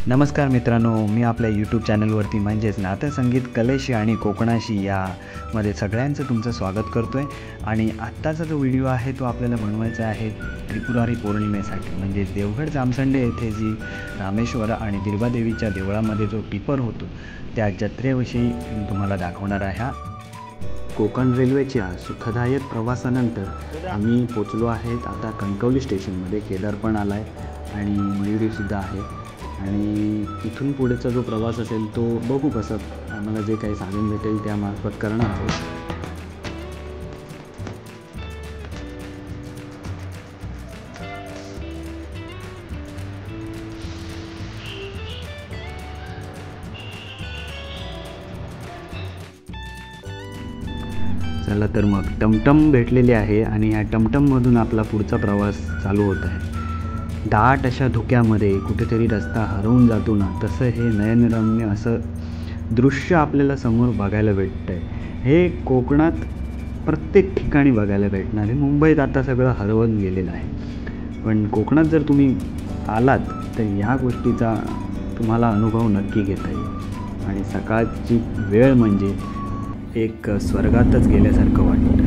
नमस्कार मित्रांनो, मी आपल्या यूट्यूब चॅनलवरती म्हणजेच नाट्यसंगीत कलेशी आणि कोकणाशी यामध्ये सगळ्यांचं तुमचं स्वागत करतो आहे. आणि आत्ताचा जो व्हिडिओ आहे तो आपल्याला बनवायचा आहे त्रिपुरारी पौर्णिमेसाठी. म्हणजे देवगड जामसंडे येथे जी रामेश्वर आणि दिर्बादेवीच्या देवळामध्ये जो टिपर होतो त्या जत्रेविषयी तुम्हाला दाखवणार आहे. कोकण रेल्वेच्या सुखदायक प्रवासानंतर आम्ही पोचलो आहेत आता कणकवली स्टेशनमध्ये. केदार पण आला आहे आणि मयुरीसुद्धा आहे. आणि इथून पुढेचा जो प्रवास असेल तो बघू कसं आम्हाला जे काही साधन भेटेल त्यामार्फत करणार आहोत. चला तर मग टमटम भेटलेली आहे आणि या टमटममधून आपला पुढचा प्रवास चालू होत आहे. दाट अशा धुक्यामध्ये कुठेतरी रस्ता हरवून जातो ना, तसं हे नयनरम्य असं दृश्य आपल्याला समोर बघायला भेटतं आहे. हे कोकणात प्रत्येक ठिकाणी बघायला भेटणार आहे. मुंबईत आता सगळं हरवून गेलेलं आहे, पण कोकणात जर तुम्ही आलात तर ह्या गोष्टीचा तुम्हाला अनुभव नक्की घेता येईल. आणि सकाळची वेळ म्हणजे एक स्वर्गातच गेल्यासारखं वाटतं.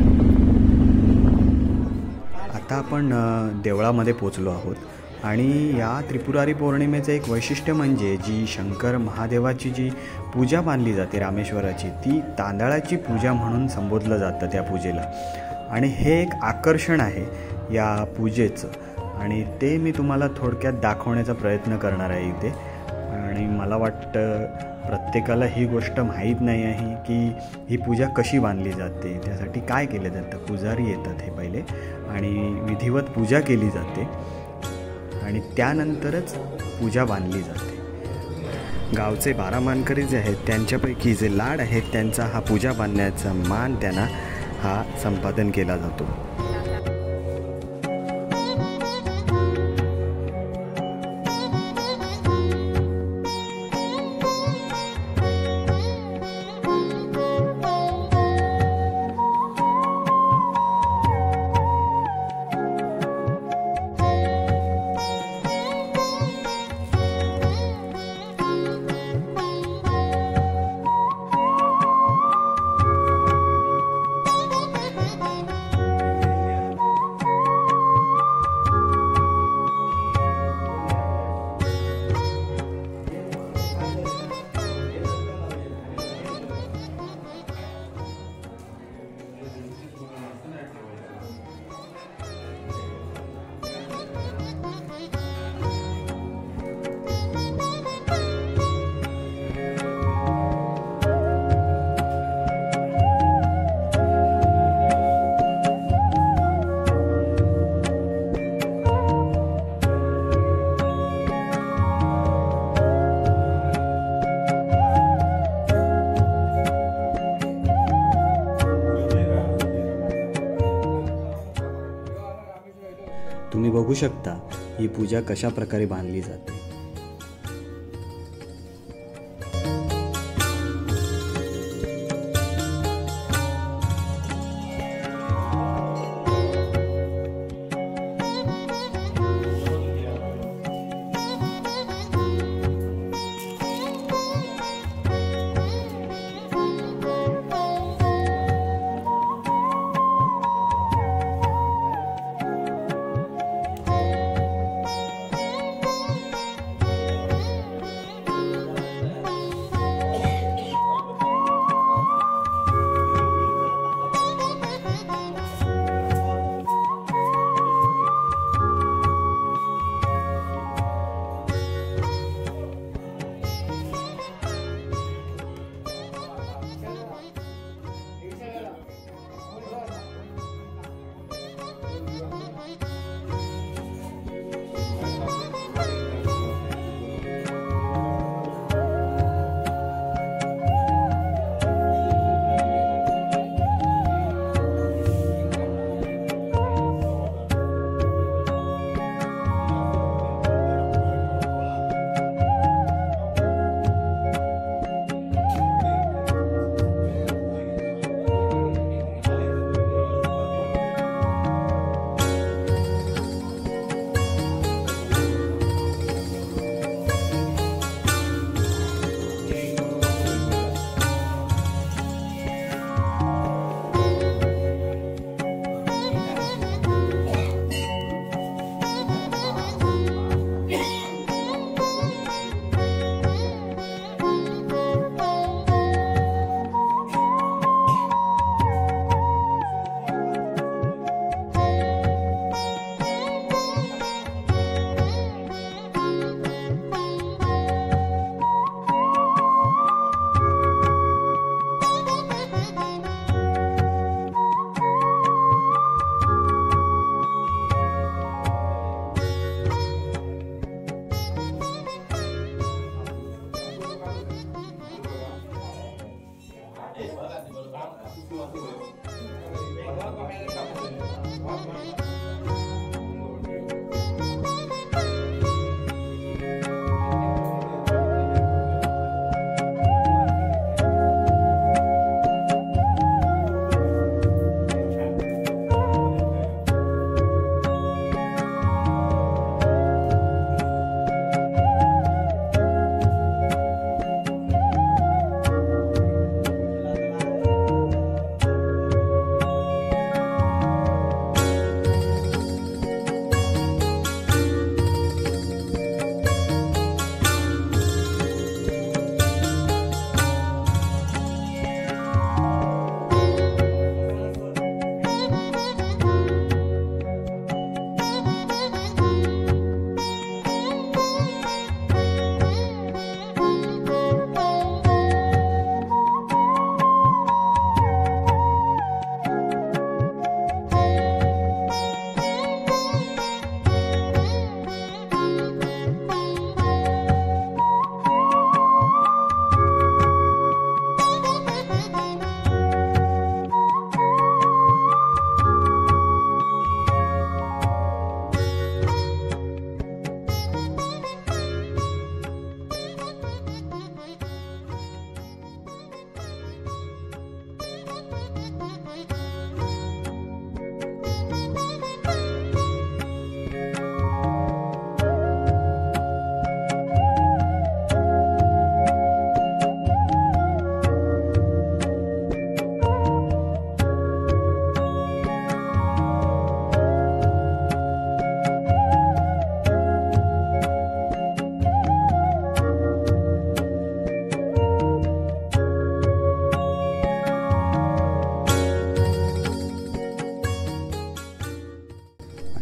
आता आपण देवळामध्ये पोचलो आहोत. आणि या त्रिपुरारी पौर्णिमेचं एक वैशिष्ट्य म्हणजे जी शंकर महादेवाची जी पूजा मानली जाते रामेश्वराची, ती तांदळाची पूजा म्हणून संबोधलं जातं त्या पूजेला. आणि हे एक आकर्षण आहे या पूजेचं आणि ते मी तुम्हाला थोडक्यात दाखवण्याचा प्रयत्न करणार आहे इथे. आणि मला वाटतं प्रत्येकाला ही गोष्ट माहीत नाही आहे की ही पूजा कशी बांधली जाते, त्यासाठी काय केलं जातं. पुजारी येतात हे पहिले आणि विधिवत पूजा केली जाते आणि त्यानंतरच पूजा बांधली जाते. गावचे 12 मानकरी जे आहेत त्यांच्यापैकी जे लाड आहेत त्यांचा हा पूजा बांधण्याचा मान त्यांना हा संपादन केला जातो. तुम्ही बघू शकता ही पूजा कशा प्रकारे बांधली जाते.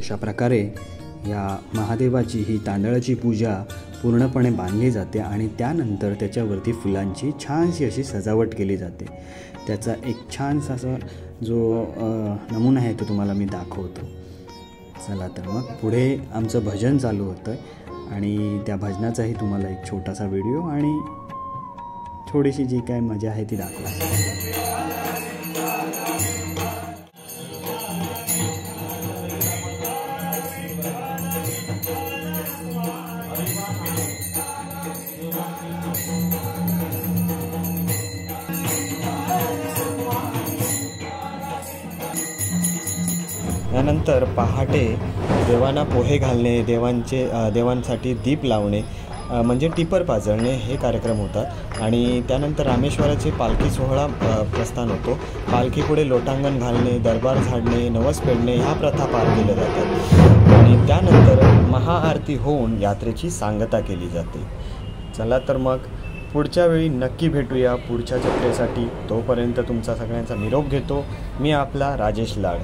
अशा प्रकारे या महादेवाची ही तांदळाची पूजा पूर्णपणे बांधली जाते आणि त्यानंतर त्याच्यावरती फुलांची छानशी अशी सजावट केली जाते. त्याचा एक छानसा असा जो नमुना आहे तो तुम्हाला मी दाखवतो. चला तर मग पुढे आमचं भजन चालू होतं आणि त्या भजनाचाही तुम्हाला एक छोटासा व्हिडिओ आणि थोडीशी जी काय मजा आहे ती दाखवा. यानंतर पहाटे देवांना पोहे घालणे, देवांसाठी दीप लावणे म्हणजे टिपर पाजळणे हे कार्यक्रम होतात आणि त्यानंतर रामेश्वराची पालखी सोहळा प्रस्थान होतो. पालखीपुढे लोटांगण घालणे, दरबार झाडणे, नवस पेडणे ह्या प्रथा पार केल्या जातात आणि त्यानंतर महाआरती होऊन यात्रेची सांगता केली जाते. चला तर मग पुढच्या वेळी नक्की भेटूया पुढच्या जत्रेसाठी. तोपर्यंत तुमचा सगळ्यांचा निरोप घेतो. मी आपला राजेश लाड.